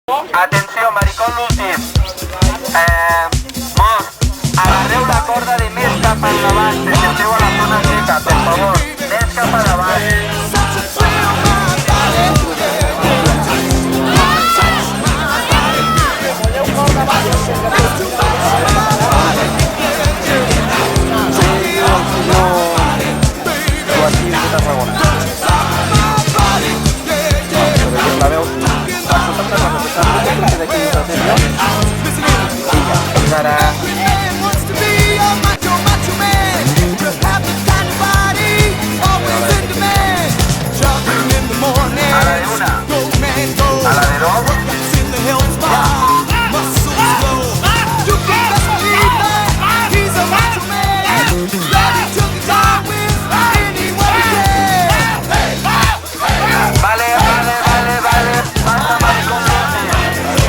Atenció, maricón l'últim. Mos, agarreu la corda de més cap endavant, que esteu a la zona seca, per favor. Més cap endavant.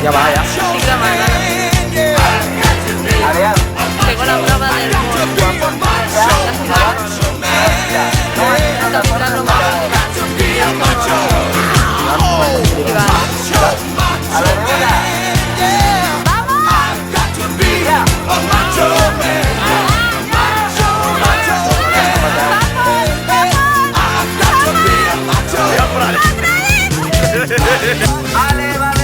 Ya va, ya. Estoy grabando. Tengo la prueba del Vale, vale.